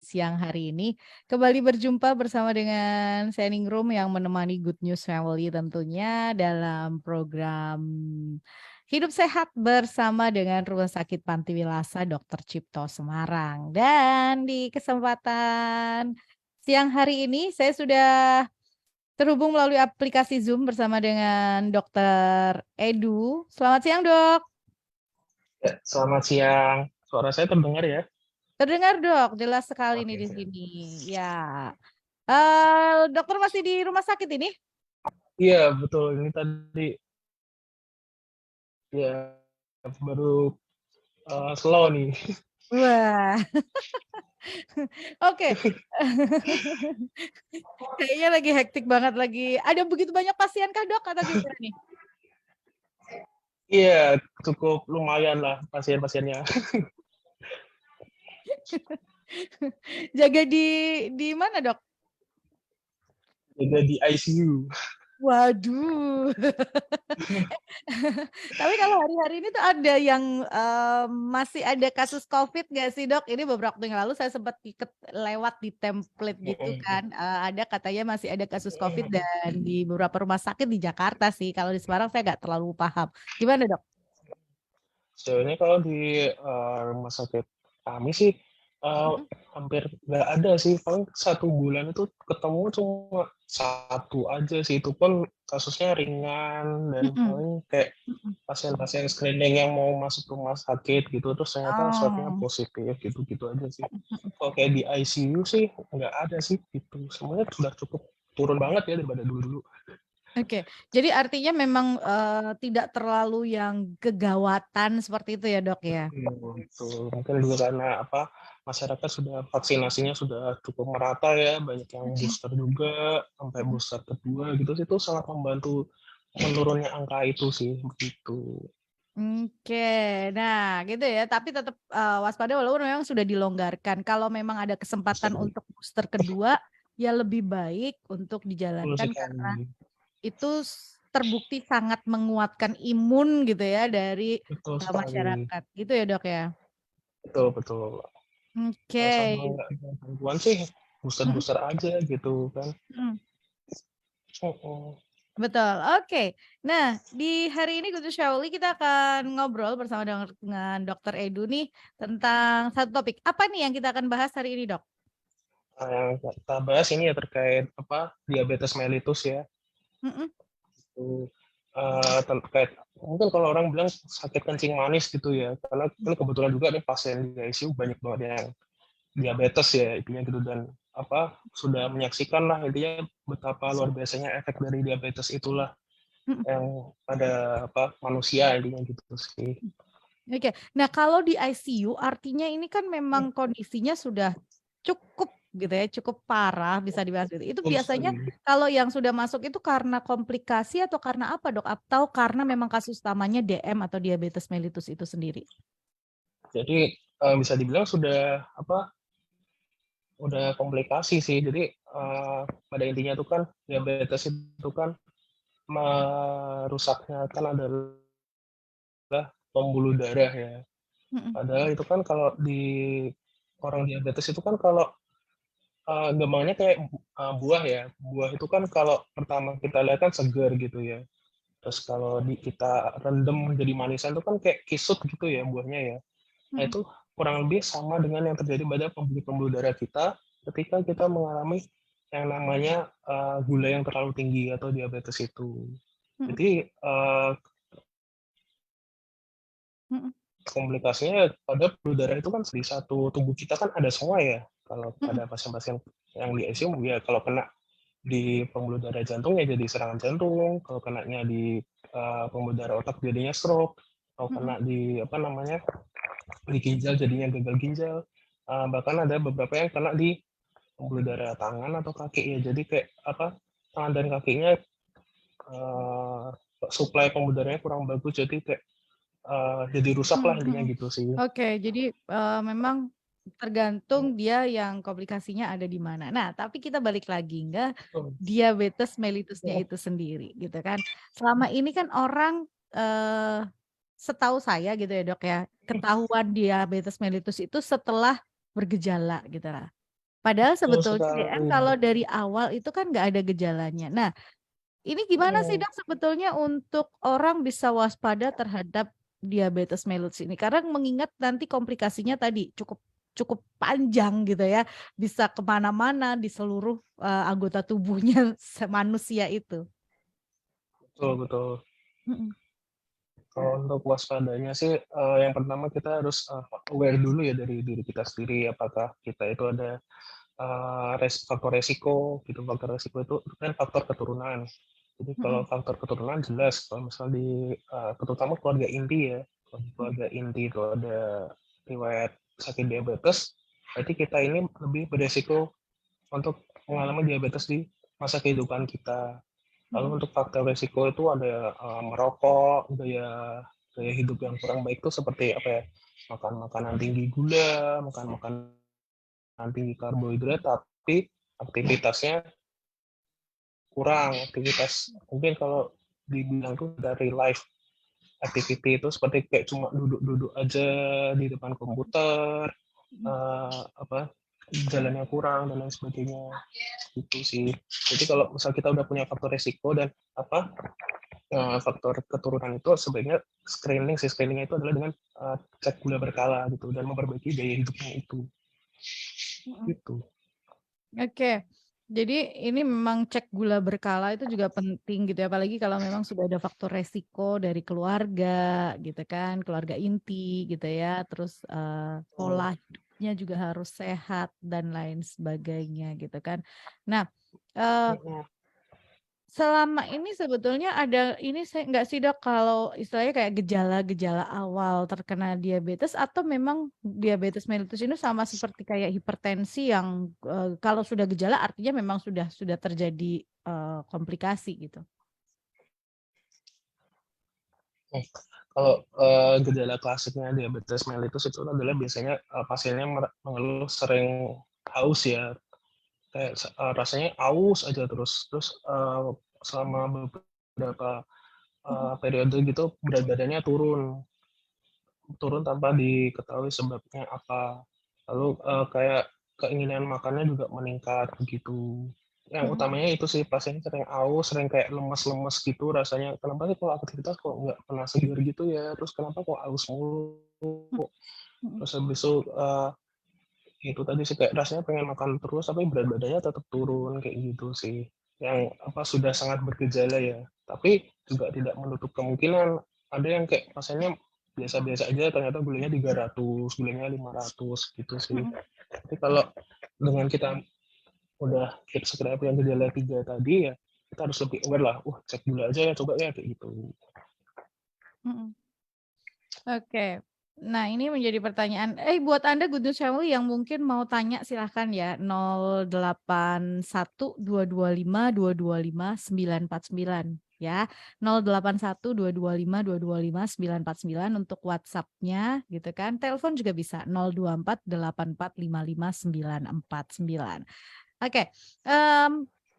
siang hari ini. Kembali berjumpa bersama dengan saya Ningrum yang menemani Good News Family tentunya dalam program Hidup Sehat bersama dengan Rumah Sakit Pantiwilasa Dr. Cipto Semarang. Dan di kesempatan siang hari ini saya sudah terhubung melalui aplikasi Zoom bersama dengan Dr. Edu. Selamat siang, Dok. Ya, selamat siang. Suara saya terdengar ya? Terdengar, Dok, jelas sekali nih Oke, di siap. sini. Ya. Dokter masih di rumah sakit ini? Iya, betul. Ini tadi ya baru slow nih. Wah, oke. Kayaknya lagi hektik banget lagi. Ada begitu banyak pasien kah, Dok, atau gimana nih? Iya, cukup lumayan lah pasien-pasiennya. Jaga di mana, Dok? Juga di ICU. Waduh. Tapi kalau hari-hari ini tuh ada yang masih ada kasus COVID nggak sih, Dok? Ini beberapa waktu yang lalu saya sempat lewat di template gitu kan, ada katanya masih ada kasus COVID dan di beberapa rumah sakit di Jakarta sih. Kalau di Semarang saya nggak terlalu paham. Gimana, Dok? Sebenarnya kalau di rumah sakit kami sih Mhm. hampir nggak ada sih. Paling 1 bulan itu ketemu cuma satu aja sih. Itu pun kasusnya ringan dan Mhm. paling kayak Mhm. pasien-pasien screening yang mau masuk rumah sakit gitu, terus ternyata swab-nya Oh. positif, gitu-gitu aja sih. Mhm. Kalau kayak di ICU sih nggak ada sih gitu, semuanya sudah cukup turun banget ya daripada dulu-dulu. Oke, jadi artinya memang, tidak terlalu yang kegawatan seperti itu ya, Dok, ya? Betul, mungkin juga karena apa, masyarakat sudah vaksinasinya sudah cukup merata ya, banyak yang Mhm. booster juga, sampai Mhm. booster kedua gitu sih, itu sangat membantu menurunnya angka itu sih, begitu. Oke, nah gitu ya, tapi tetap, waspada walaupun memang sudah dilonggarkan. Kalau memang ada kesempatan untuk booster kedua, ya lebih baik untuk Betul dijalankan karena sekali, itu terbukti sangat menguatkan imun gitu ya dari, betul sekali. masyarakat, gitu ya, Dok, ya? Betul betul. Kalau Oke, sama nggak ada gangguan sih, mhm. booster-booster aja gitu kan. Mhm. Mhm. Betul, oke. Nah, di hari ini Good to Shaoli kita akan ngobrol bersama dengan Dokter Edu nih tentang satu topik. Apa nih yang kita akan bahas hari ini, Dok? Nah, yang kita bahas ini ya terkait apa, diabetes mellitus ya, Mhm. itu, terkait mungkin kalau orang bilang sakit kencing manis gitu ya, karena ini kebetulan juga nih pasien di ICU banyak banget yang diabetes ya intinya gitu dan apa, sudah menyaksikan lah intinya betapa luar biasanya efek dari diabetes itulah Mhm. yang pada apa, manusia intinya gitu sih. Oke. Nah, kalau di ICU artinya ini kan memang kondisinya sudah cukup gitu ya, cukup parah bisa dibahas gitu. Itu Betul biasanya sekali. kalau yang sudah masuk itu karena komplikasi atau karena apa, Dok? Atau karena memang kasus utamanya DM atau diabetes mellitus itu sendiri? Jadi, bisa dibilang sudah apa, udah komplikasi sih. Jadi, pada intinya itu kan diabetes itu kan merusaknya kan adalah pembuluh darah ya. Mhm. Padahal itu kan kalau di orang diabetes itu kan kalau, gampangnya kayak, buah ya. Buah itu kan kalau pertama kita lihat kan segar gitu ya. Terus kalau kita rendam jadi manisan itu kan kayak kisut gitu ya buahnya ya. Nah Mhm. itu kurang lebih sama dengan yang terjadi pada pembuluh-pembuluh darah kita ketika kita mengalami yang namanya, gula yang terlalu tinggi atau diabetes itu. Mhm. Jadi, Mhm. komplikasinya pada pembuluh darah itu kan di satu tubuh kita kan ada semua ya. Kalau Mhm. pada pasien-pasien yang di ICU ya kalau kena di pembuluh darah jantung ya jadi serangan jantung, kalau kenanya di, pembuluh darah otak jadinya stroke, kalau Mhm. kena di apa namanya, di ginjal jadinya gagal ginjal, bahkan ada beberapa yang kena di pembuluh darah tangan atau kaki ya. Jadi kayak apa, tangan dan kakinya, eee, suplai pembuluh darahnya kurang bagus jadi kayak, jadi rusak Mhm. lah intinya Mhm. gitu sih. Oke, jadi, memang tergantung dia yang komplikasinya ada di mana. Nah, tapi kita balik lagi ke Betul. diabetes mellitusnya Mhm. itu sendiri, gitu kan. Selama ini kan orang, setahu saya gitu ya, Dok, ya, ketahuan diabetes mellitus itu setelah bergejala gitu lah. Padahal betul sebetulnya DM sekali. kalau dari awal itu kan nggak ada gejalanya. Nah, ini gimana sih Mhm, Dok sebetulnya untuk orang bisa waspada terhadap diabetes mellitus ini? Karena mengingat nanti komplikasinya tadi cukup cukup panjang gitu ya, bisa kemana-mana di seluruh anggota tubuhnya manusia itu. betul betul. Mm-mm. Kalau untuk waspadanya sih, yang pertama kita harus, aware dulu ya dari diri kita sendiri, apakah kita itu ada, faktor resiko gitu. Faktor resiko itu kan faktor keturunan. Jadi kalau Mm-mm. faktor keturunan jelas kalau misal di, terutama keluarga inti ya, kalau di keluarga inti itu ada riwayat sakit diabetes, berarti kita ini lebih beresiko untuk mengalami diabetes di masa kehidupan kita. Lalu Mm-mm. untuk faktor resiko itu ada, merokok, gaya gaya hidup yang kurang baik itu seperti apa ya, makan makanan tinggi gula, makan makanan tinggi karbohidrat, tapi aktivitasnya kurang. Aktivitas mungkin kalau dibilang tuh dari life activity itu seperti kayak cuma duduk-duduk aja di depan komputer, apa, jalannya kurang dan lain sebagainya, gitu sih. Jadi kalau misal kita udah punya faktor resiko dan apa, faktor keturunan itu sebaiknya screening-nya itu adalah dengan, cek gula berkala gitu dan memperbaiki gaya hidupnya itu, Mm-mm. gitu. Oke, jadi ini memang cek gula berkala itu juga penting gitu ya, apalagi kalau memang sudah ada faktor resiko dari keluarga gitu kan, keluarga inti gitu ya, terus pola hidupnya juga harus sehat dan lain sebagainya gitu kan. Nah, eh, Mhm. selama ini sebetulnya ada ini saya nggak sih Dok kalau istilahnya kayak gejala-gejala awal terkena diabetes atau memang diabetes mellitus ini sama seperti kayak hipertensi yang kalau sudah gejala artinya memang sudah terjadi komplikasi gitu. Kalau, gejala klasiknya diabetes mellitus itu adalah biasanya, pasiennya mengeluh sering haus ya, kayak rasanya aus aja terus. Terus, selama beberapa, Mm-mm. periode gitu berat badannya turun turun tanpa diketahui sebabnya apa. Lalu, kayak keinginan makannya juga meningkat begitu. Yang Mm-mm. utamanya itu sih pasien sering aus, sering kayak lemes-lemes gitu rasanya, "Kenapa sih kalau aktivitas kok nggak pernah segar gitu ya? Terus kenapa kok aus mulu?" Mm-mm. Terus habis itu tadi sih kayak rasanya pengen makan terus tapi berat badannya tetap turun, kayak gitu sih. Yang apa, sudah sangat bergejala ya. Tapi juga tidak menutup kemungkinan ada yang kayak pasiennya biasa-biasa aja ternyata gulanya 300, gulanya 500 gitu sih. Mm-mm. Tapi kalau dengan kita udah sekiranya punya gejala 3 tadi ya, kita harus lebih aware lah, cek gula aja ya coba ya, kayak gitu. Mm-mm. Oke. Nah, ini menjadi pertanyaan. Buat Anda Good News Family yang mungkin mau tanya silahkan ya 081 225 225 949 ya. 081 225 225 949 untuk WhatsApp-nya gitu kan. Telepon juga bisa 024 8855 949. Oke,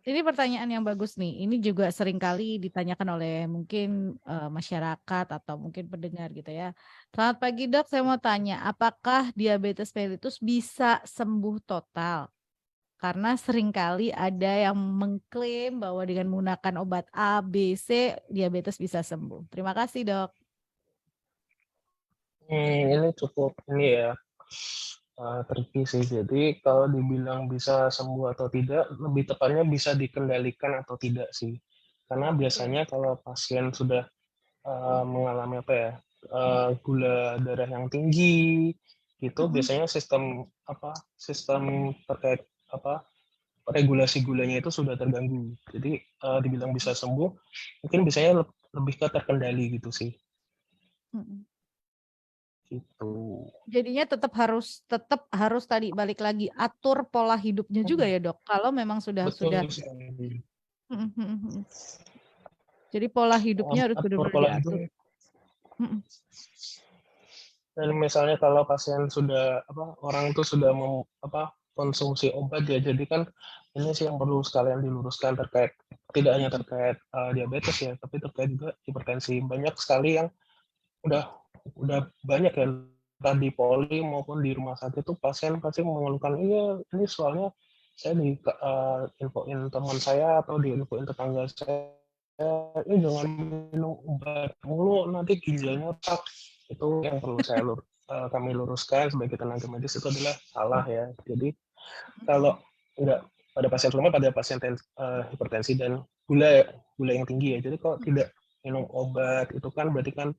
ini pertanyaan yang bagus nih. Ini juga seringkali ditanyakan oleh mungkin masyarakat atau mungkin pendengar gitu ya. Selamat pagi Dok, saya mau tanya, apakah diabetes mellitus bisa sembuh total? Karena seringkali ada yang mengklaim bahwa dengan menggunakan obat A, B, C, diabetes bisa sembuh. Terima kasih Dok. Ini cukup ini ya, tricky sih. Jadi kalau dibilang bisa sembuh atau tidak, lebih tepatnya bisa dikendalikan atau tidak sih. Karena biasanya kalau pasien sudah, mengalami apa ya, gula darah yang tinggi, itu Mm-mm. biasanya sistem terkait apa, regulasi gulanya itu sudah terganggu. Jadi, dibilang bisa sembuh, mungkin biasanya lebih ke terkendali gitu sih, Mm-mm. gitu. Jadinya tetap harus tadi balik lagi atur pola hidupnya juga ya Dok. Kalau memang sudah. Betul sekali. Mm, mm, mm. Jadi pola hidupnya harus Atur benar-benar pola diatur. hidup. Mm, Dan misalnya kalau pasien sudah orang itu sudah konsumsi obat ya, jadi kan ini sih yang perlu sekalian diluruskan terkait tidak hanya terkait diabetes ya, tapi terkait juga hipertensi. Banyak sekali yang udah udah banyak ya entah di poli maupun di rumah sakit tuh pasien pasti mengeluhkan, iya ini soalnya saya infoin teman saya atau diinfoin tetangga saya, "Ini jangan minum obat mulu, nanti ginjalnya rusak." Itu yang perlu kami luruskan sebagai tenaga medis, itu adalah salah ya. Jadi kalau enggak pada pasien, terutama pada pasien hipertensi dan gula yang tinggi ya. Jadi kalau tidak minum obat itu kan berarti kan,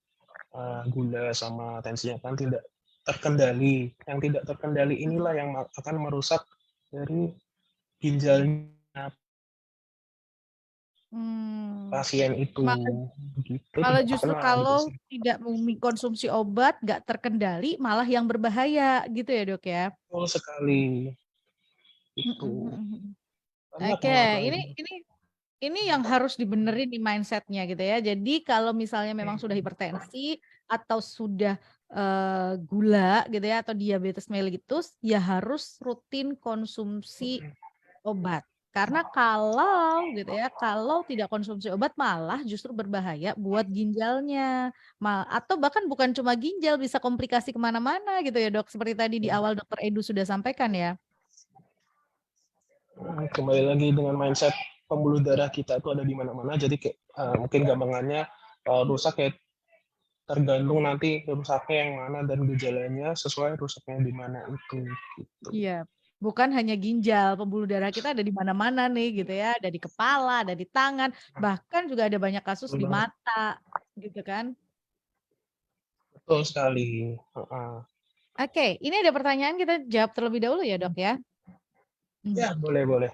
gula sama tensinya kan tidak terkendali. Yang tidak terkendali inilah yang akan merusak dari ginjalnya Mmm, pasien itu, malah begitu malah tidak justru terkena gitu kalau sih. tidak konsumsi obat, nggak terkendali, malah yang berbahaya gitu ya, Dok, ya? Betul sekali, Mhm itu. mhm mhm. Banyak Oke, banget ini lagi. ini ini yang harus dibenerin di mindset-nya gitu ya. Jadi kalau misalnya memang sudah hipertensi atau sudah, gula gitu ya atau diabetes mellitus, ya harus rutin konsumsi obat. Karena kalau gitu ya, kalau tidak konsumsi obat malah justru berbahaya buat ginjalnya. Atau bahkan bukan cuma ginjal, bisa komplikasi kemana mana gitu ya, Dok, seperti tadi di awal Dokter Edu sudah sampaikan ya? Kembali lagi dengan mindset pembuluh darah kita itu ada di mana-mana, jadi kayak, mungkin gampangannya kalau rusak ya tergantung nanti rusaknya yang mana dan gejalanya sesuai rusaknya di mana itu, gitu. Iya, bukan hanya ginjal, pembuluh darah kita ada di mana-mana nih gitu ya, ada di kepala, ada di tangan, bahkan juga ada banyak kasus Betul di banget, mata, gitu kan. betul sekali, heeh. Oke, ini ada pertanyaan kita jawab terlebih dahulu ya, Dok, ya. Ya, boleh boleh.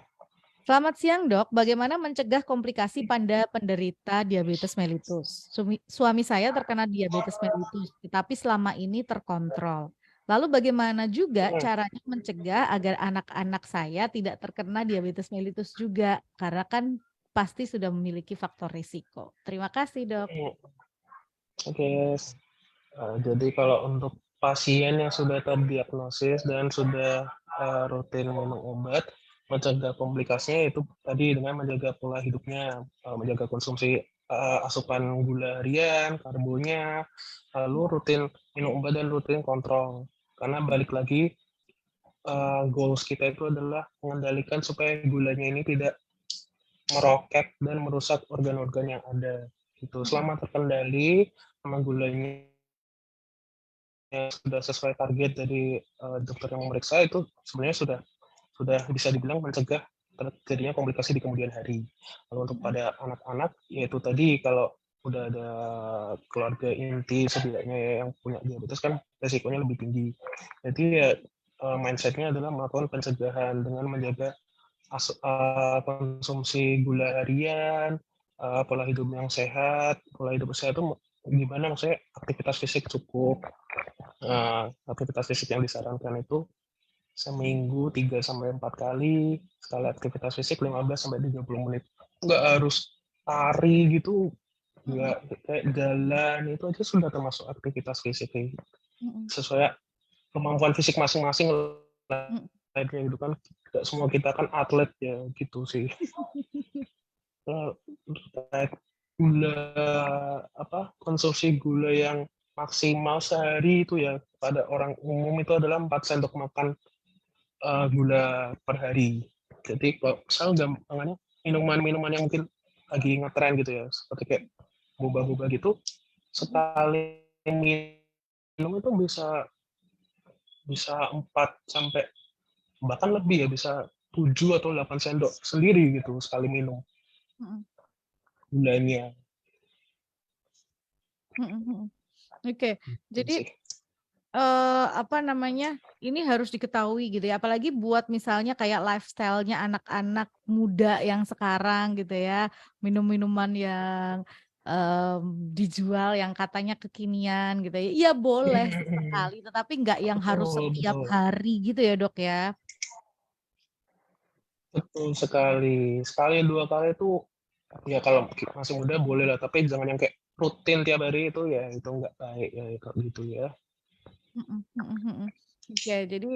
Selamat siang, Dok. Bagaimana mencegah komplikasi pada penderita diabetes mellitus? Suami saya terkena diabetes mellitus, tetapi selama ini terkontrol. Lalu bagaimana juga Mhm, caranya mencegah agar anak-anak saya tidak terkena diabetes mellitus juga? Karena kan pasti sudah memiliki faktor risiko. Terima kasih, Dok. mhm. Oke, jadi kalau untuk pasien yang sudah terdiagnosis dan sudah, rutin minum obat, mencegah komplikasinya itu tadi dengan menjaga pola hidupnya, menjaga konsumsi, asupan gula harian, karbonya, lalu rutin minum obat dan rutin kontrol. Karena balik lagi, goals kita itu adalah mengendalikan supaya gulanya ini tidak meroket dan merusak organ-organ yang ada, gitu. Selama terkendali sama gulanya sudah sesuai target dari, dokter yang memeriksa itu sebenarnya sudah bisa dibilang mencegah terjadinya komplikasi di kemudian hari. Kalau untuk pada anak-anak, yaitu tadi kalau udah ada keluarga inti setidaknya ya yang punya diabetes kan resikonya lebih tinggi. Jadi ya, mindset-nya adalah melakukan pencegahan dengan menjaga konsumsi gula harian, pola hidup yang sehat. Pola hidup sehat itu gimana maksudnya aktivitas fisik cukup, aktivitas fisik yang disarankan itu seminggu 3 sampai 4 kali, sekali aktivitas fisik 15 sampai 30 menit. Nggak harus lari gitu, Mm-mm, nggak kayak jalan, itu aja sudah termasuk aktivitas fisik, mm-mm, sesuai kemampuan fisik masing-masing lah mm-mm. gitu kan. Nggak semua kita kan atlet ya, gitu sih. Terkait gula, konsumsi gula yang maksimal sehari itu ya, pada orang umum itu adalah 4 sendok makan gula per hari. Jadi kalau misal gampangannya minuman-minuman yang mungkin lagi ngetren gitu ya, seperti kayak boba-boba gitu, sekali minum itu bisa bisa 4 sampai bahkan lebih ya, bisa 7 atau 8 sendok sendiri gitu sekali minum Mm-mm, gulanya, mm-mm, mm-mm. Oke, gitu jadi sih. apa namanya, ini harus diketahui gitu ya, apalagi buat misalnya kayak lifestyle-nya anak-anak muda yang sekarang gitu ya, minum-minuman yang, dijual yang katanya kekinian gitu ya. Iya boleh sesekali, tetapi nggak yang harus Betul setiap betul. hari gitu ya, Dok, ya? Betul sekali. Sekali, 2 kali itu, ya kalau masih muda boleh lah, tapi jangan yang kayak rutin tiap hari itu ya itu nggak baik ya, kayak gitu ya. Mhm mhm mhm. Oke, jadi,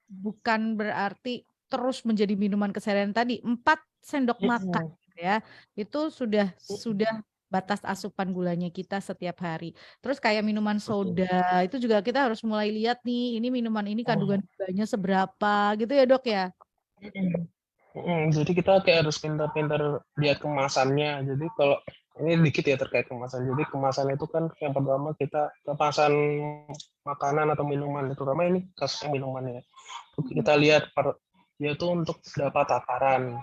bukan berarti terus menjadi minuman keseharian tadi, 4 sendok makan Mhm, gitu ya, itu sudah mhm, sudah batas asupan gulanya kita setiap hari. Terus kayak minuman betul. soda, itu juga kita harus mulai lihat nih, ini minuman ini Oh, kandungan gulanya seberapa gitu ya, Dok, ya? Jadi kita kayak harus pintar-pintar lihat kemasannya. Jadi kalau ini dikit ya terkait kemasan. Jadi kemasan itu kan yang pertama kita kemasan makanan atau minuman, terutama ini kasusnya minuman ya. Kita lihat yaitu untuk dapat takaran.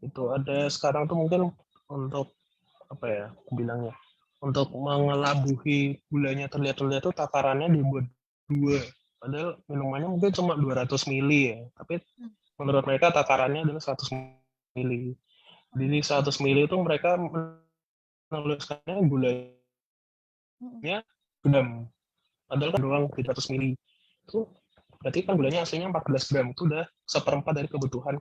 Itu ada sekarang tuh mungkin untuk apa ya bilangnya, untuk mengelabuhi gulanya terlihat-terlihat tuh takarannya dibuat 2. Padahal minumannya mungkin cuma 200 mili ya, tapi menurut mereka takarannya adalah 100 mili. Jadi 100 mili itu mereka menuliskannya gulanya gram. Padahal kan doang 300 mili. Itu berarti kan gulanya aslinya 14 gram. Itu udah seperempat dari kebutuhan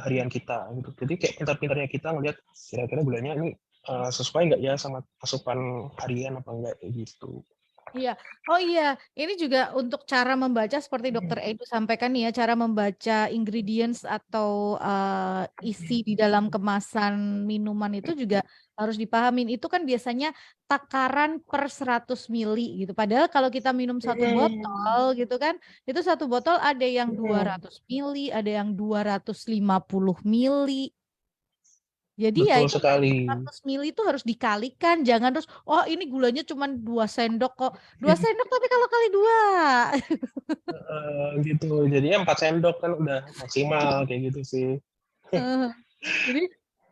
harian kita gitu. Jadi kayak pintar-pintarnya kita ngelihat kira-kira gulanya ini sesuai nggak ya sama asupan harian apa enggak kayak gitu. Iya. Oh iya, ini juga untuk cara membaca seperti Dokter Edu sampaikan nih ya, cara membaca ingredients atau isi di dalam kemasan minuman itu juga harus dipahamin. Itu kan biasanya takaran per 100 mili gitu. Padahal kalau kita minum satu botol gitu kan, itu satu botol ada yang 200 mili, ada yang 250 mili. Jadi ya Betul itu sekali. 100 mili itu harus dikalikan, jangan terus, oh ini gulanya cuma 2 sendok kok. 2 sendok tapi kalau kali 2. Gitu. Jadinya 4 sendok kan udah maksimal kayak gitu sih. Jadi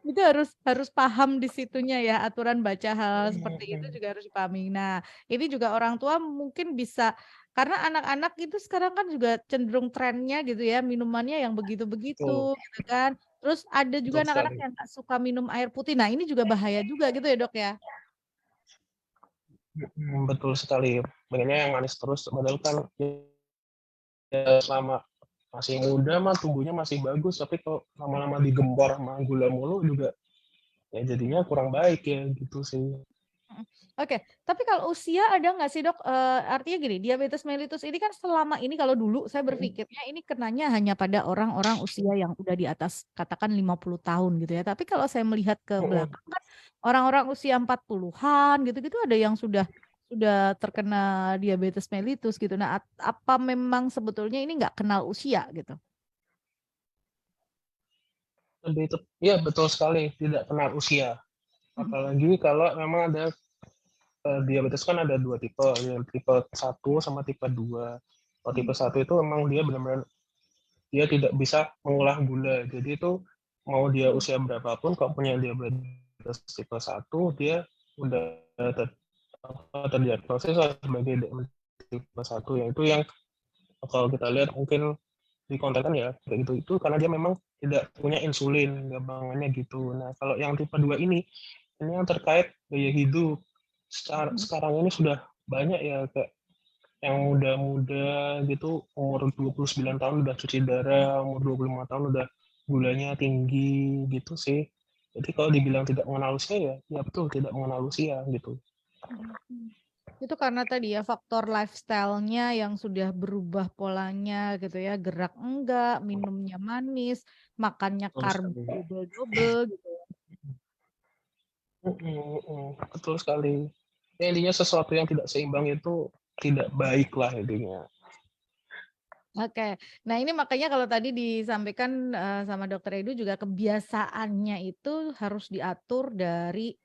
itu harus paham di situnya ya, aturan baca hal seperti itu juga harus dipahami. Nah, ini juga orang tua mungkin bisa karena anak-anak itu sekarang kan juga cenderung trennya gitu ya, minumannya yang Betul, begitu-begitu gitu kan. Terus ada juga betul anak-anak sekali. yang nggak suka minum air putih. Nah, ini juga bahaya juga gitu ya, Dok ya. Betul sekali. Pengennya yang manis terus, padahal kan ya selama masih muda mah tumbuhnya masih bagus, tapi kalau lama-lama digempor sama gula mulu juga ya jadinya kurang baik ya gitu sih. Mhm. Oke, tapi kalau usia ada nggak sih, Dok, artinya gini, diabetes mellitus ini kan selama ini kalau dulu saya berpikirnya ini kenanya hanya pada orang-orang usia yang udah di atas katakan 50 tahun gitu ya. Tapi kalau saya melihat ke belakang kan orang-orang usia 40-an gitu-gitu ada yang sudah terkena diabetes mellitus gitu. Nah, apa memang sebetulnya ini nggak kenal usia gitu? Iya betul sekali, tidak kenal usia. Mhm. Apalagi kalau memang ada diabetes kan ada 2 tipe, yang tipe 1 sama tipe 2. Kalau tipe 1 itu memang dia benar-benar dia tidak bisa mengolah gula. Jadi itu mau dia usia berapapun kalau punya diabetes tipe 1 dia udah terdiagnosis sebagai diabetes tipe 1, yaitu yang kalau kita lihat mungkin di konten kan ya kayak gitu itu karena dia memang tidak punya insulin gampangannya gitu. Nah kalau yang tipe 2 ini yang terkait gaya hidup. Sekarang ini sudah banyak ya kayak yang muda-muda gitu umur 29 tahun udah cuci darah, umur 25 tahun udah gulanya tinggi gitu sih. Jadi kalau dibilang tidak mengenal usia ya betul tidak mengenal usia gitu. Mhm. Itu karena tadi ya faktor lifestyle-nya yang sudah berubah polanya gitu ya, gerak enggak, minumnya manis, makannya Betul karbo sekali. double-double gitu ya. Betul sekali. Ya, intinya sesuatu yang tidak seimbang itu tidak baik lah intinya. Oke. Nah, ini makanya kalau tadi disampaikan, sama Dokter Edu juga kebiasaannya itu harus diatur dari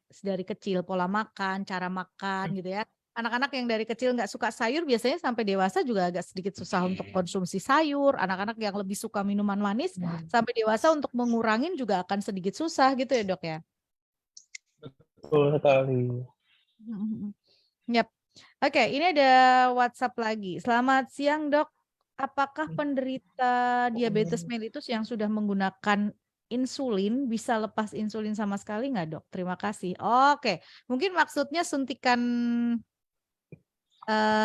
kecil, pola makan, cara makan gitu ya. Anak-anak yang dari kecil nggak suka sayur biasanya sampai dewasa juga agak sedikit susah untuk konsumsi sayur. Anak-anak yang lebih suka minuman manis sampai dewasa untuk mengurangin juga akan sedikit susah gitu ya, Dok, ya? Betul sekali. Mhm mhm. Yap. Oke, ini ada WhatsApp lagi. Selamat siang, Dok. Apakah penderita diabetes mellitus yang sudah menggunakan insulin bisa lepas insulin sama sekali nggak, Dok? Terima kasih. Oke, mungkin maksudnya suntikan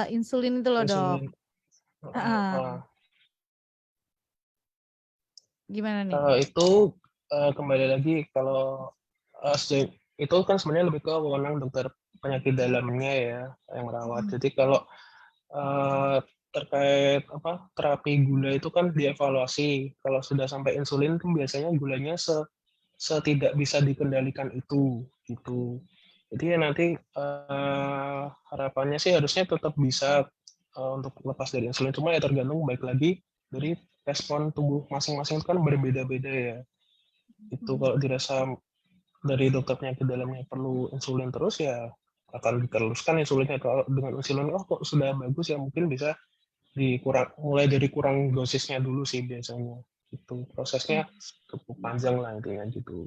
insulin itu loh, Dok. Insulin. Heeh. Gimana nih? Itu kembali lagi kalau itu kan sebenarnya lebih ke wewenang dokter penyakit dalamnya ya yang merawat. Mhm. Jadi kalau eh, terkait apa terapi gula itu kan dievaluasi. Kalau sudah sampai insulin itu biasanya gulanya setidak bisa dikendalikan itu gitu. Jadi ya nanti harapannya sih harusnya tetap bisa untuk lepas dari insulin. Cuma ya tergantung baik lagi dari respon tubuh masing-masing kan berbeda-beda ya. Itu kalau dirasa dari dokter penyakit dalamnya perlu insulin terus ya akan diteruskan insulinnya. Kalau dengan insulin kok sudah bagus ya mungkin bisa mulai dari kurang dosisnya dulu sih biasanya. Itu prosesnya cukup panjang lah intinya gitu.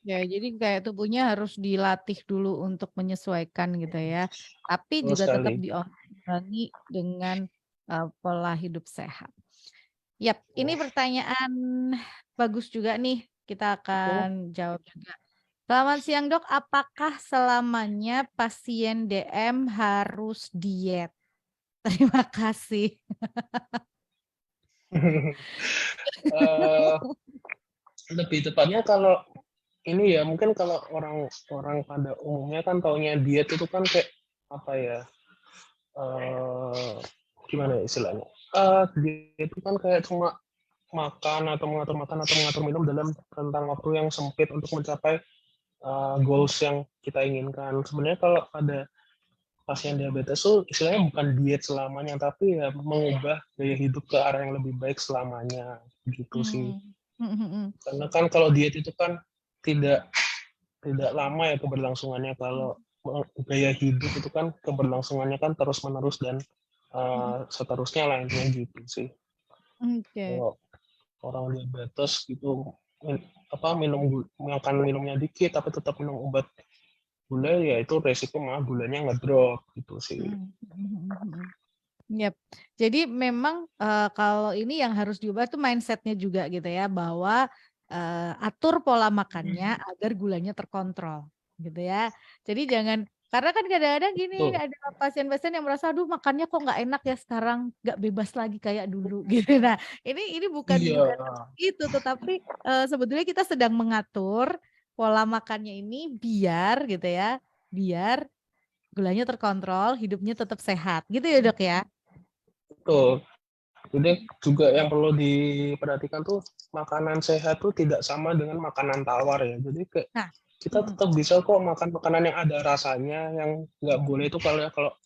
Ya, jadi kayak tubuhnya harus dilatih dulu untuk menyesuaikan gitu ya. Tapi Betul juga tetap sekali. diimbangi dengan pola hidup sehat. Yap, ini pertanyaan bagus juga nih. Kita akan jawab juga. Selamat siang dok, apakah selamanya pasien DM harus diet? Terima kasih. Lebih tepatnya kalau ini ya mungkin kalau orang pada umumnya kan taunya diet itu kan kayak apa ya gimana ya istilahnya diet itu kan kayak cuma makan atau mengatur minum dalam rentang waktu yang sempit untuk mencapai goals yang kita inginkan. Sebenarnya kalau ada pasien diabetes itu istilahnya bukan diet selamanya tapi ya mengubah gaya hidup ke arah yang lebih baik selamanya gitu sih. Karena kan kalau diet itu kan tidak tidak lama ya keberlangsungannya. Kalau gaya hidup itu kan keberlangsungannya kan terus menerus dan seterusnya lah intinya gitu sih. Kalau orang diabetes gitu makan minumnya dikit tapi tetap minum obat gula ya itu resiko malah gulanya ngedrop gitu sih. Yap. Jadi memang kalau ini yang harus diubah tuh mindsetnya juga gitu ya, bahwa atur pola makannya agar gulanya terkontrol gitu ya. Jadi jangan, karena kan kadang-kadang gini Betul. ada pasien-pasien yang merasa aduh makannya kok nggak enak ya sekarang, nggak bebas lagi kayak dulu gitu. Nah ini bukan Iya. itu, tetapi sebetulnya kita sedang mengatur pola makannya ini biar gitu ya, biar gulanya terkontrol, hidupnya tetap sehat gitu ya dok ya. Betul. Jadi juga yang perlu diperhatikan tuh makanan sehat tuh tidak sama dengan makanan tawar ya. Jadi kayak Nah, kita tetap bisa kok makan makanan yang ada rasanya. Yang nggak boleh itu kalau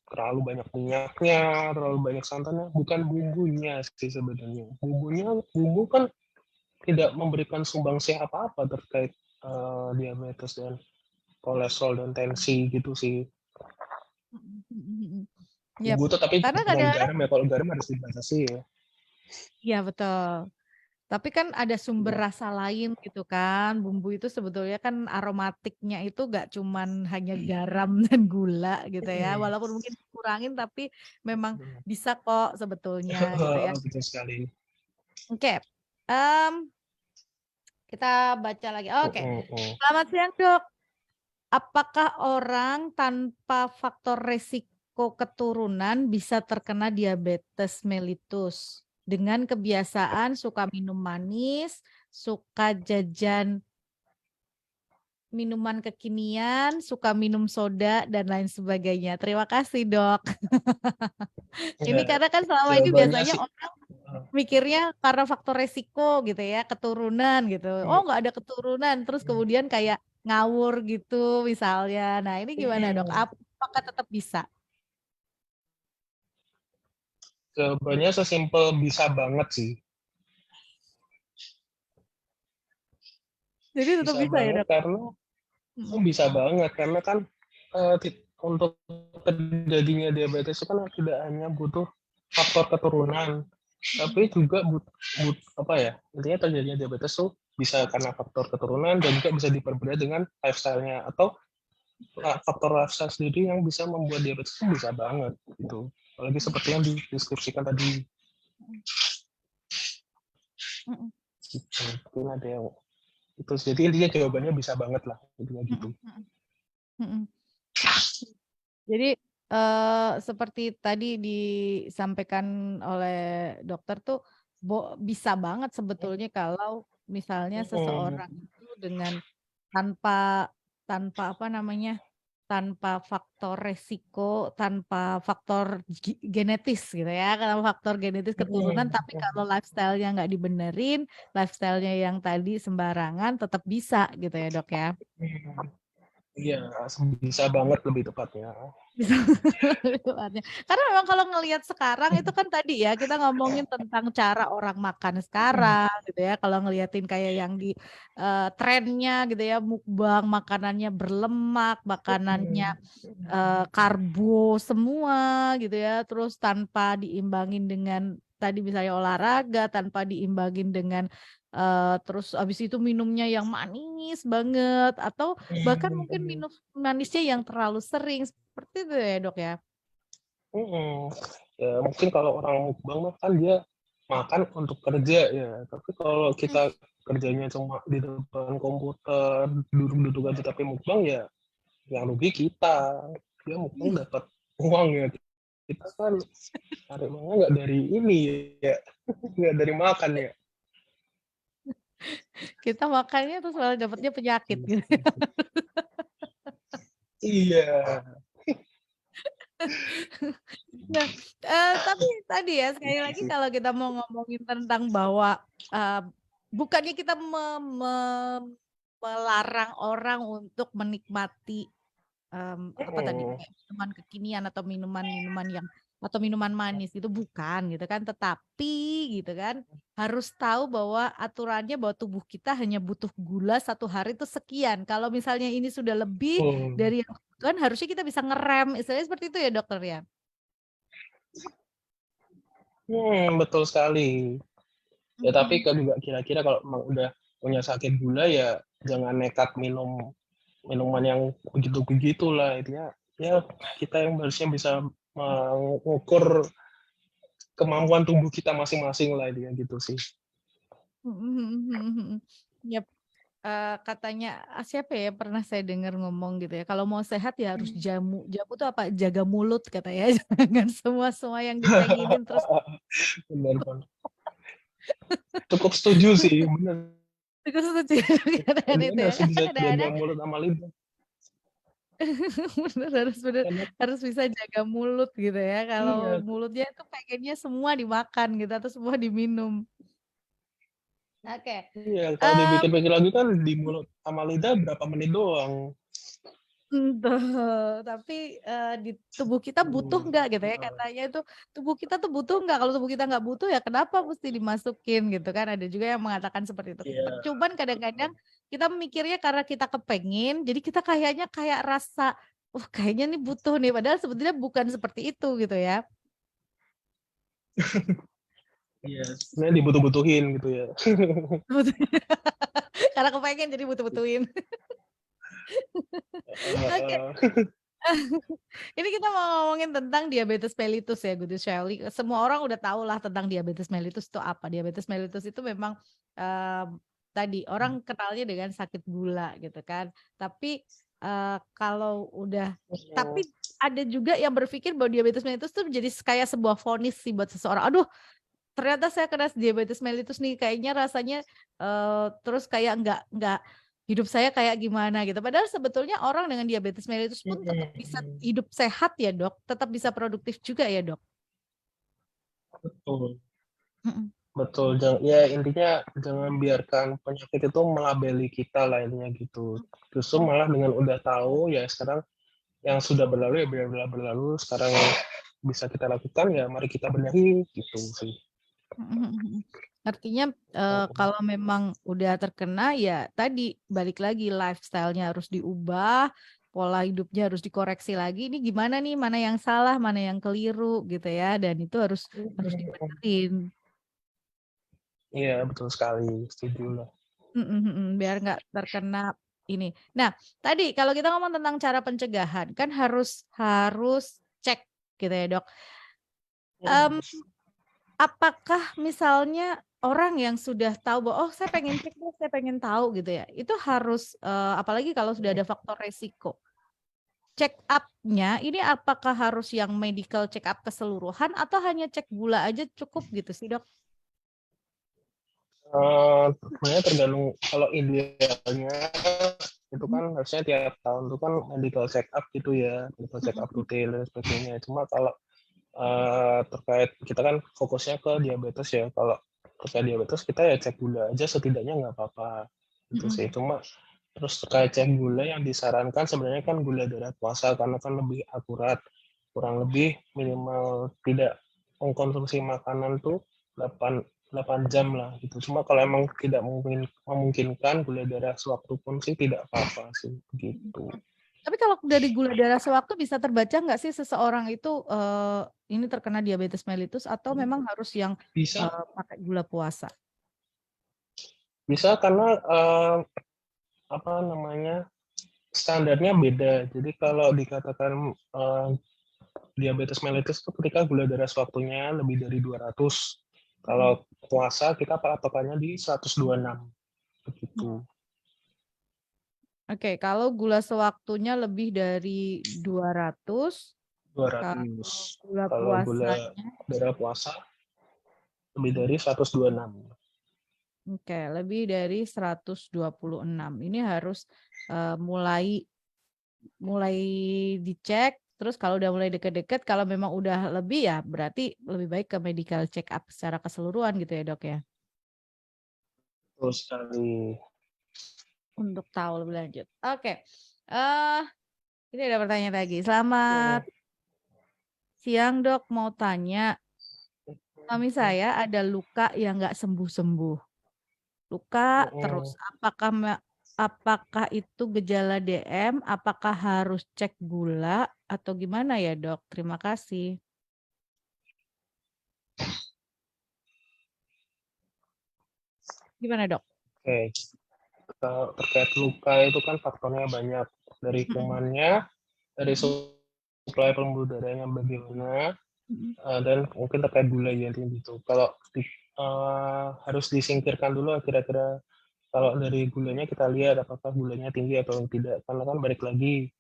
terlalu banyak minyaknya, terlalu banyak santannya, bukan bumbunya sih sebenarnya. Bumbu kan tidak memberikan sumbangsi apa-apa terkait diabetes dan kolesterol dan tensi gitu sih. Yap. Bumbu tuh tapi Karena bukan kadang-kadang garam ya. Kalau garam harus dibatasi ya. ya betul. Tapi kan ada sumber rasa lain gitu kan. Bumbu itu sebetulnya kan aromatiknya itu gak cuman hanya garam dan gula gitu ya. Walaupun mungkin dikurangin tapi memang bisa kok sebetulnya gitu ya. Betul sekali. Oke. Kita baca lagi. Oke. Selamat siang, Dok. Apakah orang tanpa faktor resiko keturunan bisa terkena diabetes mellitus dengan kebiasaan suka minum manis, suka jajan minuman kekinian, suka minum soda dan lain sebagainya? Terima kasih, Dok. Ini Ya, karena kan selama ini jawabannya biasanya sih orang mikirnya karena faktor resiko gitu ya, keturunan gitu. Oh, nggak ada keturunan, terus kemudian kayak ngawur gitu misalnya. Nah, ini gimana, Dok? Apakah tetap bisa? jawabannya sesimpel bisa banget sih. Jadi tetap Bisa bisa ya, banget Dok? bisa banget karena kan untuk terjadinya diabetes itu kan tidak hanya butuh faktor keturunan, tapi juga apa ya intinya terjadinya diabetes tuh bisa karena faktor keturunan dan juga bisa diperberat dengan lifestyle-nya atau faktor lifestyle sendiri yang bisa membuat diabetes itu bisa banget gitu. Apalagi seperti yang dideskripsikan tadi. Gitu. Mungkin ada yang itu jadi intinya jawabannya bisa banget lah intinya gitu. Jadi seperti tadi disampaikan oleh dokter tuh bisa banget sebetulnya kalau misalnya seseorang itu dengan tanpa tanpa apa namanya, tanpa faktor resiko, tanpa faktor genetis gitu ya, kalau faktor genetis keturunan, tapi kalau lifestyle-nya nggak dibenerin, lifestyle-nya yang tadi sembarangan, tetap bisa gitu ya dok ya. Iya, bisa banget lebih tepatnya. Bisa tepatnya. Karena memang kalau ngelihat sekarang itu kan tadi ya, kita ngomongin tentang cara orang makan sekarang gitu ya. Kalau ngeliatin kayak yang di trennya gitu ya, mukbang makanannya berlemak, makanannya karbo semua gitu ya. Terus tanpa diimbangin dengan tadi misalnya olahraga, tanpa diimbangin dengan terus abis itu minumnya yang manis banget atau bahkan mungkin minum manisnya yang terlalu sering seperti itu ya, Dok, ya? Ya mungkin kalau orang mukbang mah kan dia makan untuk kerja ya, tapi kalau Mhm. kita kerjanya cuma di depan komputer, duduk-duduk aja tapi mukbang ya yang rugi kita. Dia mukbang dapat uang ya, kita kan cari uangnya nggak dari ini ya, nggak dari makan ya. Kita makannya terus malah dapatnya penyakit gitu. Iya. Nah, tapi tadi ya sekali Itu lagi sih. kalau kita mau ngomongin tentang bahwa, bukannya kita melarang orang untuk menikmati apa tadi, Mhm. kayak minuman kekinian atau minuman-minuman yang atau minuman manis itu bukan gitu kan, tetapi gitu kan, harus tahu bahwa aturannya bahwa tubuh kita hanya butuh gula satu hari itu sekian. Kalau misalnya ini sudah lebih Betul. dari yang kebutuhan harusnya kita bisa ngerem, istilahnya seperti itu ya dokter ya? Betul sekali. Ya tapi Mhm. kan juga kira-kira kalau emang udah punya sakit gula ya jangan nekat minum minuman yang begitu-begitulah, intinya ya kita yang harusnya bisa mengukur kemampuan tubuh kita masing-masing lah, intinya gitu sih. Mhm mhm mhm mhm. Yap, katanya siapa ya pernah saya dengar ngomong gitu ya, kalau mau sehat ya harus jamu. Jamu tuh apa, jaga mulut katanya, jangan semua-semua yang dipenginin terus Benar banget. Cukup setuju sih, bener. terus setuju katakan Intinya itu ya, harus kan bisa jaga kadang-kadang mulut sama lidah. bener, Karena harus bisa jaga mulut gitu ya, kalau iya, mulutnya itu pengennya semua dimakan gitu atau semua diminum. Oke, iya kalau mmm dipikir-pikir lagi kan di mulut sama lidah berapa menit doang. betul, tapi, di tubuh kita butuh nggak gitu ya, Heeh. katanya itu tubuh kita tuh butuh nggak, kalau tubuh kita nggak butuh ya kenapa mesti dimasukin gitu kan, ada juga yang mengatakan seperti itu. Iya, Cuman betul. kadang-kadang kita mikirnya karena kita kepengen, jadi kita kayaknya kayak rasa, kayaknya nih butuh nih," padahal sebetulnya bukan seperti itu gitu ya. Iya, sebenarnya dibutuh-butuhin gitu ya. Karena kepengen jadi butuh-butuhin. Oke. Heeh. Ini kita mau ngomongin tentang diabetes mellitus ya, Good Shelley. Semua orang udah tahu lah tentang diabetes mellitus itu apa. Diabetes mellitus itu memang tadi orang kenalnya dengan sakit gula gitu kan. Tapi kalau udah Mhm. tapi ada juga yang berpikir bahwa diabetes mellitus tuh menjadi kayak sebuah vonis sih buat seseorang. Aduh, ternyata saya kena diabetes mellitus nih, kayaknya rasanya, terus kayak nggak hidup saya kayak gimana gitu. Padahal sebetulnya orang dengan diabetes mellitus pun tetap bisa Mhm. hidup sehat ya, Dok, tetap bisa produktif juga ya, Dok? Betul. Mhm. Betul, ya intinya jangan biarkan penyakit itu melabeli kita lah, intinya gitu. Justru Mhm. malah dengan udah tahu ya sekarang yang sudah berlalu ya biarlah berlalu, sekarang yang bisa kita lakukan ya mari kita benahi gitu sih. Mhm mhm mhm. Artinya, Mhm. kalau memang udah terkena ya tadi, balik lagi lifestyle-nya harus diubah, pola hidupnya harus dikoreksi lagi, ini gimana nih, mana yang salah, mana yang keliru gitu ya, dan itu harus Mhm. dibenerin. Iya betul sekali, setuju lah. Mhm mhm, biar nggak terkena ini. Nah, tadi kalau kita ngomong tentang cara pencegahan, kan harus cek gitu ya, Dok. Mhm. Apakah misalnya orang yang sudah tahu bahwa, "Oh, saya pengen cek deh, saya pengen tahu," gitu ya, itu harus, apalagi kalau sudah ada faktor resiko, check up-nya ini apakah harus yang medical check up keseluruhan atau hanya cek gula aja cukup gitu sih, Dok? Sebenarnya tergantung, kalau idealnya itu Mhm kan harusnya tiap tahun itu kan medical check up gitu ya, medical check up mhm rutin dan sebagainya. Cuma kalau terkait kita kan fokusnya ke diabetes ya, kalau terkait diabetes kita ya cek gula aja setidaknya nggak apa-apa, itu sih. mhm Cuma Terus terkait cek gula yang disarankan sebenarnya kan gula darah puasa karena kan lebih akurat, kurang lebih minimal tidak mengkonsumsi makanan tuh 8 jam lah gitu. Cuma kalau emang tidak memungkinkan gula darah sewaktu pun sih tidak apa-apa sih gitu. Tapi kalau dari gula darah sewaktu bisa terbaca nggak sih seseorang itu ini terkena diabetes mellitus atau memang harus yang Bisa pakai gula puasa? bisa karena apa namanya standarnya beda. Jadi kalau dikatakan diabetes mellitus itu ketika gula darah sewaktunya lebih dari 200. Kalau puasa kita patokannya di 126 begitu. Oke, kalau gula sewaktunya lebih dari 200, kalau 200. gula Kalau gula puasanya darah puasa lebih dari 126. oke, lebih dari 126. Ini harus mulai dicek. Terus kalau udah mulai deket-deket, kalau memang udah lebih ya berarti lebih baik ke medical check up secara keseluruhan gitu ya dok ya. Betul sekali. Untuk tahu lebih lanjut. Oke, eh ini ada pertanyaan lagi. Selamat siang dok, mau tanya, suami saya ada luka yang nggak sembuh-sembuh. Luka terus, apakah itu gejala DM? Apakah harus cek gula atau gimana ya dok? Terima kasih. Gimana dok? Oke, kalau terkait luka itu kan faktornya banyak dari Mm-mm. kumannya, dari Mm-mm. suplai pembuluh darahnya bagaimana, Mm-mm. dan mungkin terkait gula yang gitu. Kalau harus disingkirkan dulu kira-kira kalau dari gulanya kita lihat apakah gulanya tinggi atau tidak. Karena kan balik lagi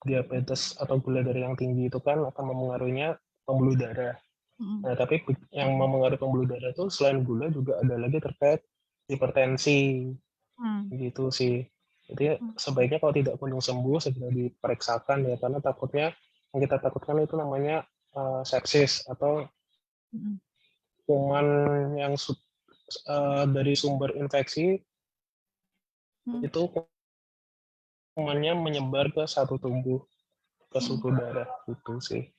diabetes atau gula darah yang tinggi itu kan akan memengaruhinya pembuluh darah. Mm-mm. Nah, tapi yang memengaruhi pembuluh darah itu selain gula juga ada lagi terkait hipertensi Mm. gitu sih. Jadi sebaiknya kalau tidak kunjung sembuh segera diperiksakan ya karena takutnya yang kita takutkan itu namanya sepsis atau Mm-mm. kuman yang dari sumber infeksi Mm-mm. itu kumannya menyebar ke satu tubuh ke Mm-mm. suatu darah gitu sih.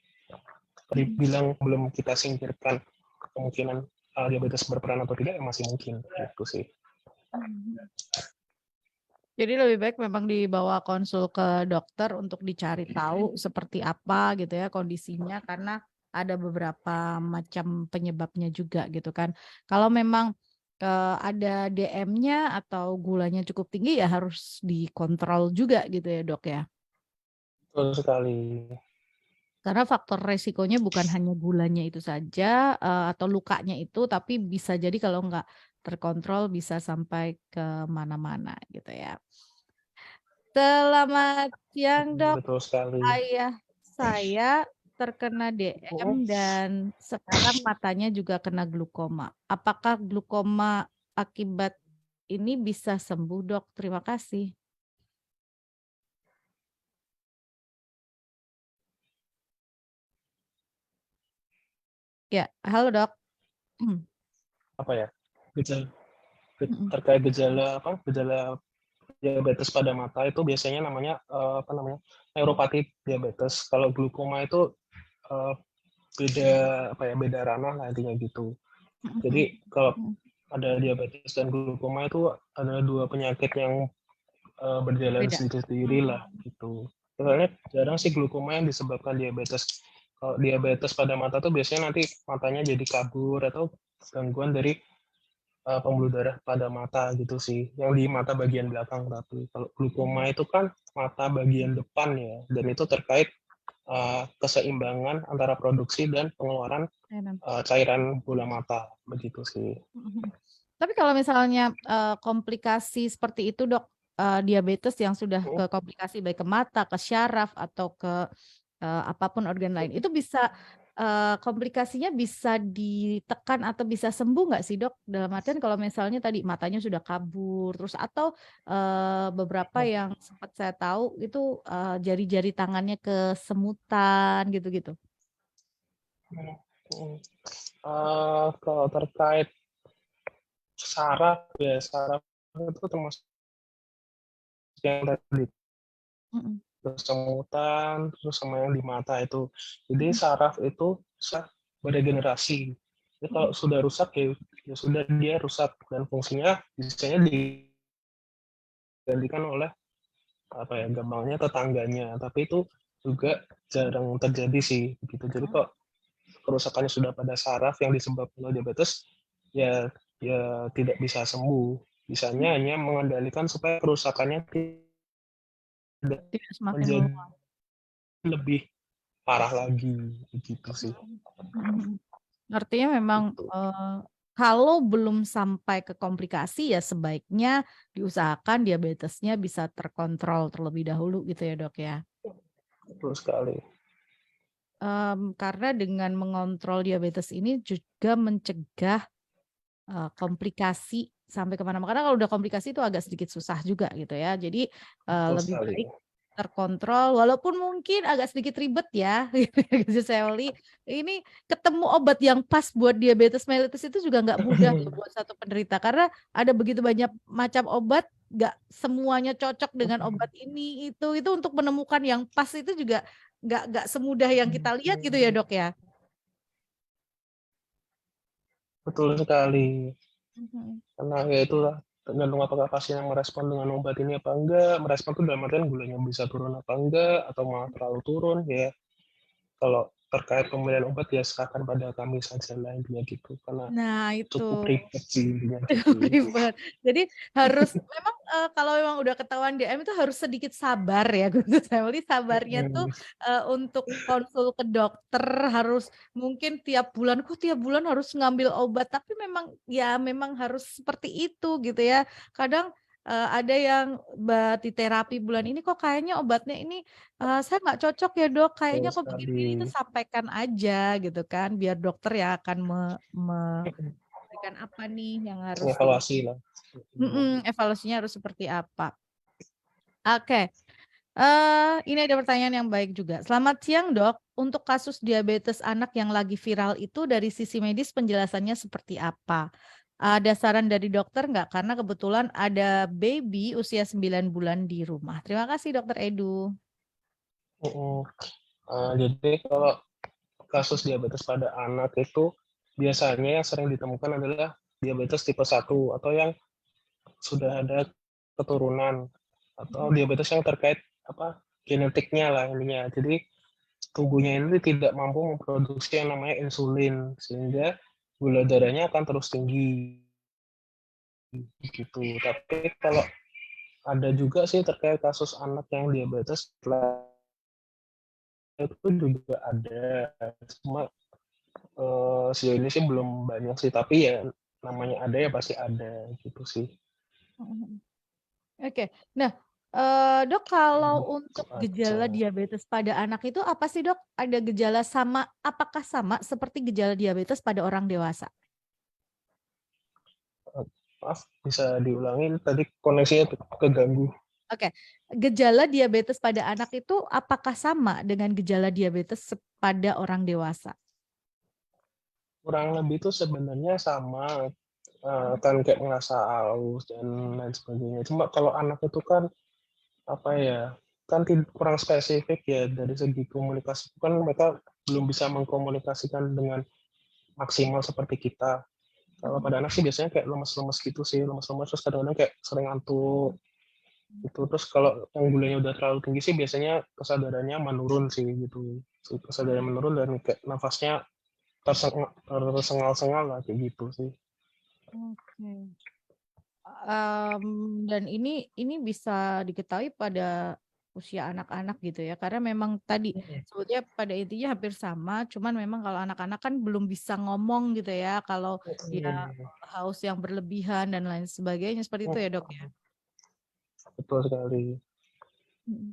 Tadi Mm-mm. bilang belum kita singkirkan kemungkinan diabetes berperan atau tidak ya masih mungkin gitu sih. Mm-mm. Jadi lebih baik memang dibawa konsul ke dokter untuk dicari tahu seperti apa gitu ya kondisinya karena ada beberapa macam penyebabnya juga gitu kan. Kalau memang ada DM-nya atau gulanya cukup tinggi ya harus dikontrol juga gitu ya dok ya. Betul sekali. Karena faktor resikonya bukan hanya gulanya itu saja atau lukanya itu, tapi bisa jadi kalau nggak terkontrol bisa sampai ke mana-mana gitu ya. Selamat siang dok, Betul sekali. ayah saya terkena DM dan sekarang matanya juga kena glukoma. Apakah glukoma akibat ini bisa sembuh dok? Terima kasih. Ya, halo dok. Apa ya? Gejala, terkait gejala apa? Gejala diabetes pada mata itu biasanya namanya apa namanya? Neuropati diabetes. Kalau glukoma itu eh, beda apa ya? Beda ranah lah intinya gitu. Jadi kalau ada diabetes dan glukoma itu ada dua penyakit yang berjalan Beda. sendiri-sendiri lah gitu. Soalnya jarang sih glukoma yang disebabkan diabetes. Kalau diabetes pada mata tuh biasanya nanti matanya jadi kabur atau gangguan dari pembuluh darah pada mata gitu sih. Yang di mata bagian belakang tapi kalau glukoma itu kan mata bagian depan ya dan itu terkait keseimbangan antara produksi dan pengeluaran cairan bola mata begitu sih. Tapi kalau misalnya komplikasi seperti itu dok, diabetes yang sudah ke komplikasi baik ke mata, ke syaraf atau ke apapun organ lain, itu bisa komplikasinya bisa ditekan atau bisa sembuh nggak sih dok? Dalam artian kalau misalnya tadi matanya sudah kabur, terus atau beberapa yang sempat saya tahu itu jari-jari tangannya kesemutan gitu-gitu. Kalau terkait saraf ya saraf itu termasuk yang tadi, Mhm. terus semutan, terus sama yang di mata itu. Jadi Mhm. saraf itu bisa beregenerasi. Jadi kalau Mhm. sudah rusak ya sudah dia rusak dan fungsinya biasanya digantikan oleh apa ya, gampangnya tetangganya, tapi itu juga jarang terjadi sih, gitu. Jadi Mhm. kok kerusakannya sudah pada saraf yang disebabkan oleh diabetes, ya ya tidak bisa sembuh. Bisanya Mhm. hanya mengendalikan supaya kerusakannya tidak Tidak semakin menjadi meluas. lebih parah lagi, begitu sih, Mhm. Mhm. Mhm. Artinya memang, gitu. kalau belum sampai ke komplikasi ya sebaiknya diusahakan diabetesnya bisa terkontrol terlebih dahulu gitu ya, Dok, ya? Betul sekali. Karena dengan mengontrol diabetes ini juga mencegah, komplikasi sampai ke mana-mana. Karena kalau udah komplikasi itu agak sedikit susah juga gitu ya. Jadi, Betul lebih sekali. baik terkontrol walaupun mungkin agak sedikit ribet ya gitu ya, Gus Sally. Ini ketemu obat yang pas buat diabetes mellitus itu juga nggak mudah loh buat satu penderita, karena ada begitu banyak macam obat, nggak semuanya cocok dengan obat ini, itu untuk menemukan yang pas itu juga nggak semudah yang kita lihat gitu ya, Dok, ya? Betul sekali. Mhm. Karena ya itulah, tergantung apakah pasien yang merespon dengan obat ini apa enggak, merespon tuh dalam artian gulanya bisa turun apa enggak, atau malah terlalu turun, ya kalau terkait pemilihan obat ya serahkan pada kami sajalah intinya gitu, karena Nah itu. cukup ribet sih intinya gitu. Ribet. Jadi harus memang, kalau memang udah ketahuan DM itu harus sedikit sabar ya, Gus Family, sabarnya tuh, Mhm, untuk konsul ke dokter harus mungkin tiap bulan, kok tiap bulan harus ngambil obat, tapi memang ya memang harus seperti itu gitu ya. Kadang, ada yang di terapi bulan ini kok kayaknya obatnya ini, saya nggak cocok ya, Dok, betul kayaknya kok sekali. begini-begini, itu sampaikan aja gitu kan, biar dokter ya akan memberikan apa nih yang harus Evaluasi lah. Mhm. evaluasinya harus seperti apa. Oke, ini ada pertanyaan yang baik juga. Selamat siang, Dok. Untuk kasus diabetes anak yang lagi viral itu dari sisi medis penjelasannya seperti apa? Ada saran dari dokter nggak? Karena kebetulan ada baby usia 9 bulan di rumah. Terima kasih, Dokter Edu. Mhm. Jadi kalau kasus diabetes pada anak itu biasanya yang sering ditemukan adalah diabetes tipe 1 atau yang sudah ada keturunan atau Mhm. diabetes yang terkait apa genetiknya lah intinya. Jadi tubuhnya ini tidak mampu memproduksi yang namanya insulin sehingga gula darahnya akan terus tinggi gitu. Tapi kalau ada juga sih terkait kasus anak yang diabetes itu juga ada. Cuma sejauh ini sih belum banyak sih, tapi ya namanya ada ya pasti ada gitu sih. Mhm. Oke. Nah, Dok, Gitu kalau untuk aja. gejala diabetes pada anak itu apa sih, Dok? Ada gejala sama apakah sama seperti gejala diabetes pada orang dewasa? Maaf, bisa diulangin tadi koneksinya keganggu. Oke. Gejala diabetes pada anak itu apakah sama dengan gejala diabetes pada orang dewasa? Kurang lebih itu sebenarnya sama, kan kayak ngerasa haus dan lain sebagainya. Cuma kalau anak itu kan, apa ya, kan kurang spesifik ya dari segi komunikasi, kan mereka belum bisa mengkomunikasikan dengan maksimal seperti kita. Kalau Mhm. pada anak sih biasanya kayak lemes-lemes gitu sih, lemes-lemes terus kadang-kadang kayak sering ngantuk gitu. Terus kalau yang gulanya udah terlalu tinggi sih biasanya kesadarannya menurun sih gitu. Kesadaran menurun dan kayak nafasnya tersengal-sengal lah kayak gitu sih. Oke. Dan ini bisa diketahui pada usia anak-anak gitu ya, karena memang tadi Mhm, sebetulnya pada intinya hampir sama, cuman memang kalau anak-anak kan belum bisa ngomong gitu ya, kalau dia mhm, haus yang berlebihan dan lain sebagainya, seperti itu ya, Dok, ya? betul sekali. Mhm.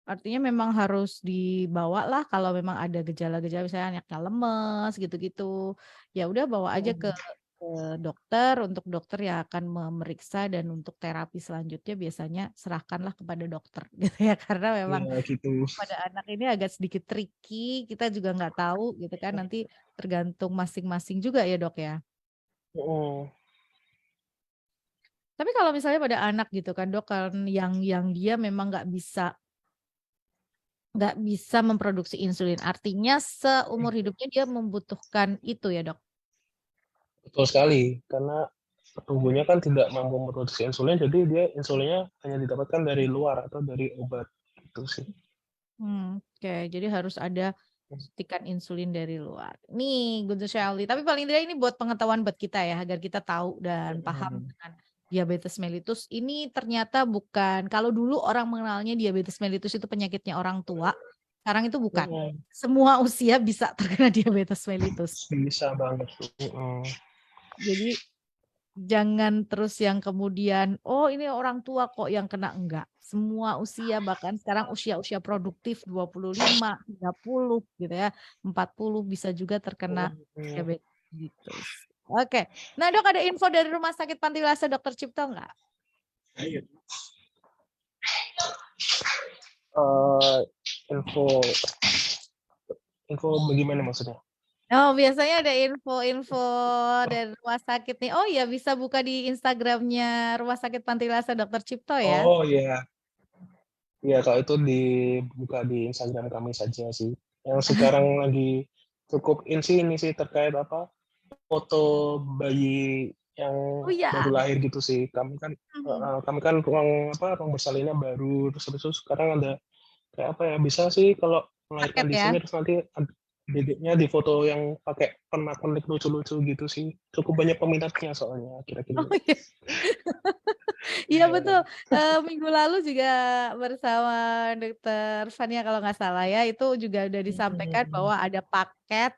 Artinya memang harus dibawa lah kalau memang ada gejala-gejala misalnya anaknya lemes gitu-gitu, ya udah bawa aja ke Mhm, dokter, untuk dokter yang akan memeriksa dan untuk terapi selanjutnya biasanya serahkanlah kepada dokter gitu ya, karena memang iya gitu. pada anak ini agak sedikit tricky, kita juga nggak tahu gitu kan, nanti tergantung masing-masing juga ya, Dok, ya? Mhm, Tapi kalau misalnya pada anak gitu kan Dok, kan yang dia memang nggak bisa memproduksi insulin, artinya seumur hidupnya dia membutuhkan itu ya, Dok? Betul sekali, karena tubuhnya kan tidak mampu memproduksi insulin, jadi dia insulinnya hanya didapatkan dari luar atau dari obat, gitu sih. Oke, jadi harus ada suntikan insulin dari luar. Nih, good to Shelly, tapi paling tidak ini buat pengetahuan buat kita ya, agar kita tahu dan paham Mhm. dengan diabetes mellitus ini ternyata bukan kalau dulu orang mengenalnya diabetes mellitus itu penyakitnya orang tua, sekarang itu bukan. Mhm, Semua usia bisa terkena diabetes mellitus. bisa banget tuh, Jadi jangan terus yang kemudian, "Oh ini orang tua kok yang kena." Enggak, semua usia bahkan sekarang usia-usia produktif 25, 30 gitu ya, 40 bisa juga terkena mhm. diabetes mellitus. Oke. Nah Dok, ada info dari Rumah Sakit Pantiwilasa Dokter Cipto nggak? Eee, info info bagaimana maksudnya? Oh biasanya ada info-info dari rumah sakit nih. Oh ya bisa buka di Instagram-nya Rumah Sakit Pantiwilasa Dokter Cipto ya? Oh, iya. Iya, kalau itu dibuka di Instagram kami saja sih. Yang sekarang lagi cukup in sih ini sih terkait apa, foto bayi yang Oh ya? baru lahir gitu sih. Kami kan ruang apa, ruang bersalinnya baru, terus habis itu sekarang ada kayak apa ya, bisa sih kalau melahirkan Paket di ya? sini terus nanti dedeknya difoto yang pakai pernak-pernik lucu-lucu gitu sih. Cukup banyak peminatnya soalnya Oh kira-kira. iya. Iya betul, Iya. minggu lalu juga bersama Dokter Fania kalau nggak salah ya, itu juga udah disampaikan Mhm. bahwa ada paket,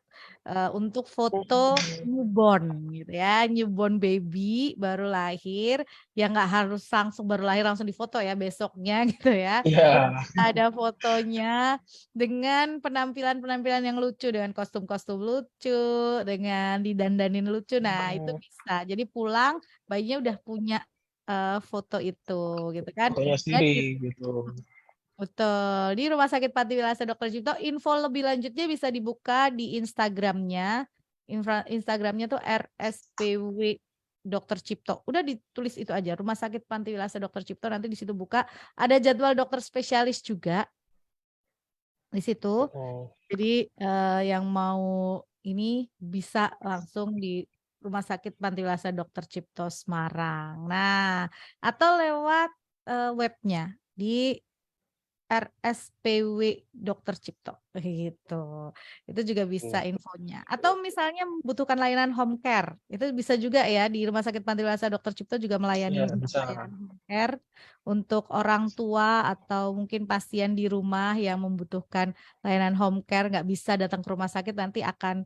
untuk foto Mhm. newborn gitu ya, newborn baby baru lahir, yang nggak harus langsung baru lahir langsung difoto ya, besoknya gitu ya. Iya. Ada fotonya dengan penampilan-penampilan yang lucu, dengan kostum-kostum lucu, dengan didandanin lucu. Nah, itu Mhm. bisa. Jadi pulang bayinya udah punya, foto itu gitu kan. Fotonya Dan sendiri gitu. betul, di Rumah Sakit Pantiwilasa Dokter Cipto info lebih lanjutnya bisa dibuka di Instagram-nya. Instagram-nya tuh RSPW Dokter Cipto. Udah ditulis itu aja, Rumah Sakit Pantiwilasa Dokter Cipto, nanti di situ buka. Ada jadwal dokter spesialis juga di situ. Mhm. Jadi, yang mau ini bisa langsung di Rumah Sakit Pantiwilasa Dokter Cipto Semarang. Nah, atau lewat, webnya di RSPW Dokter Cipto, gitu. Itu juga bisa Iya. infonya. Atau misalnya membutuhkan layanan home care, itu bisa juga ya di Rumah Sakit Pantiwilasa Dokter Cipto juga Iya, melayani bisa. layanan home care untuk orang tua atau mungkin pasien di rumah yang membutuhkan layanan home care nggak bisa datang ke rumah sakit nanti akan,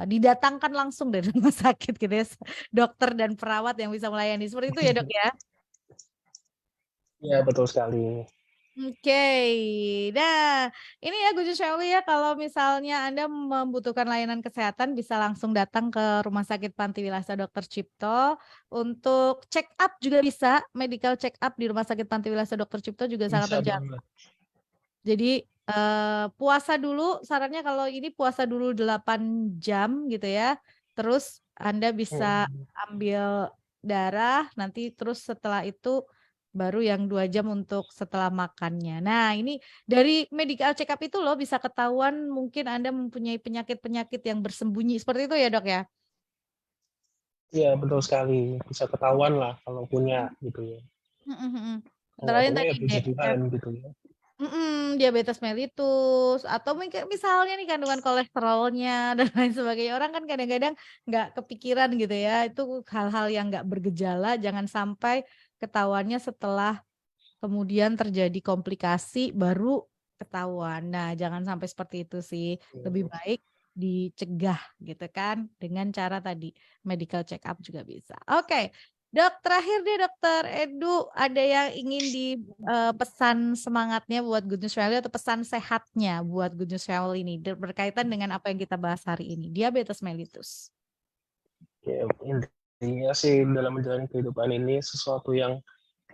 didatangkan langsung dari rumah sakit gitu ya, dokter dan perawat yang bisa melayani. Seperti itu ya, Dok, ya? Iya, betul sekali. Oke, nah ini ya Gus Shirley ya kalau misalnya Anda membutuhkan layanan kesehatan bisa langsung datang ke Rumah Sakit Pantiwilasa Dokter Cipto untuk check up juga bisa, medical check up di Rumah Sakit Pantiwilasa Dokter Cipto juga sangat Bisa terjangkau. banget. Jadi, puasa dulu sarannya kalau ini puasa dulu 8 jam gitu ya, terus Anda bisa Mhm. ambil darah, nanti terus setelah itu baru yang 2 jam untuk setelah makannya. Nah ini dari medical check up itu loh bisa ketahuan mungkin Anda mempunyai penyakit-penyakit yang bersembunyi, seperti itu ya Dok ya? Iya, betul sekali. Bisa ketahuan lah kalau punya gitu ya. Mhm mhm. Kalau Antara nggak lain punya tadi ya puji Tuhan gitu ya. diabetes mellitus atau mungkin misalnya nih kandungan kolesterolnya dan lain sebagainya. Orang kan kadang-kadang nggak kepikiran gitu ya, itu hal-hal yang nggak bergejala jangan sampai ketahuannya setelah kemudian terjadi komplikasi baru ketahuan. Nah, jangan sampai seperti itu sih. Lebih Mhm. baik dicegah gitu kan dengan cara tadi medical check up juga bisa. Oke. Dok, terakhir deh Dokter Edu, ada yang ingin pesan semangatnya buat Good News Family atau pesan sehatnya buat Good News Family ini berkaitan dengan apa yang kita bahas hari ini, diabetes mellitus. Ya, intinya sih dalam menjalani kehidupan ini sesuatu yang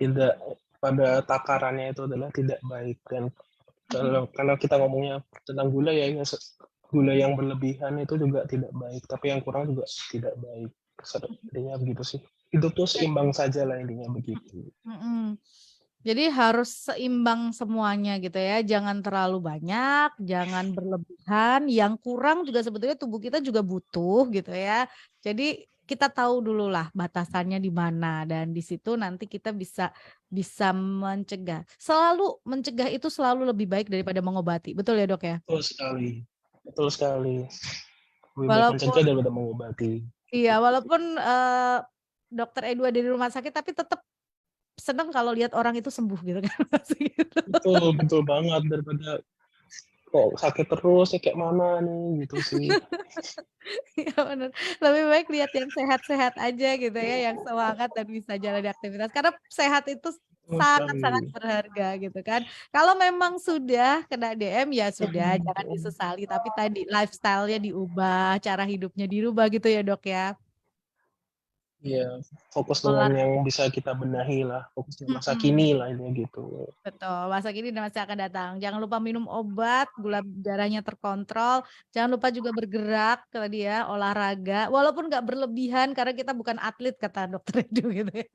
tidak pada takarannya itu adalah tidak baik dan Mhm. kalau kita ngomongnya tentang gula ya, gula yang berlebihan itu juga tidak baik, tapi yang kurang juga tidak baik. Intinya begitu sih. Hidup tuh seimbang saja lah intinya begitu. Mhm. Jadi harus seimbang semuanya gitu ya, jangan terlalu banyak, jangan berlebihan, yang kurang juga sebetulnya tubuh kita juga butuh gitu ya. Jadi kita tahu dulu lah batasannya di mana dan di situ nanti kita bisa bisa mencegah. Selalu mencegah itu selalu lebih baik daripada mengobati, betul ya Dok ya? Betul sekali, betul sekali. Lebih baik Walaupun mencegah daripada mengobati. iya, walaupun, dokter Edu ada di rumah sakit tapi tetap seneng kalau lihat orang itu sembuh gitu kan, pasti gitu. Betul, betul banget daripada kok sakit terus ya kayak mana nih gitu sih. Iya bener, lebih baik lihat yang sehat-sehat aja gitu ya, yang semangat dan bisa jalani aktivitas, karena sehat itu Betul sangat-sangat sekali. berharga gitu kan. Kalau memang sudah kena DM ya sudah, jangan disesali, tapi tadi lifestyle-nya diubah, cara hidupnya dirubah gitu ya Dok ya? Iya, fokus dengan Olar yang bisa kita benahi lah, fokus di masa kini mhm. lah intinya gitu. Betul, masa kini dan masa akan datang. Jangan lupa minum obat, gula darahnya terkontrol, jangan lupa juga bergerak tadi ya, olahraga, walaupun nggak berlebihan karena kita bukan atlet kata dokter Edu gitu ya,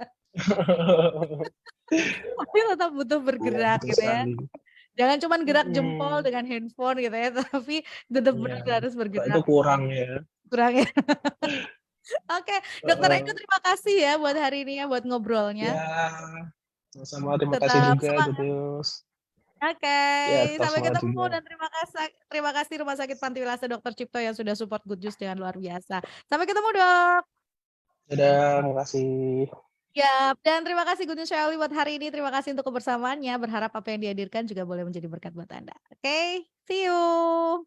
tapi tetap butuh Iya, bergerak betul gitu ya. sekali. Jangan cuman gerak jempol Mhm, dengan handphone gitu ya, tapi tetap iya, bener harus itu bergerak. kurang ya. Kurang ya. Oke, dokter Edu Heeh. terima kasih ya buat hari ini ya, buat ngobrolnya. Ya, sama-sama terima kasih Tetap juga semangat. Jenius. Oke, Ya, tetap sampai semangat ketemu juga. dan terima kasih Rumah Sakit Pantiwilasa Dr. Cipto yang sudah support Good News dengan luar biasa. Sampai ketemu, Dok. Dadah, makasih. Ya, dan terima kasih Good News Family buat hari ini. Terima kasih untuk kebersamaannya. Berharap apa yang dihadirkan juga boleh menjadi berkat buat Anda. Oke, see you.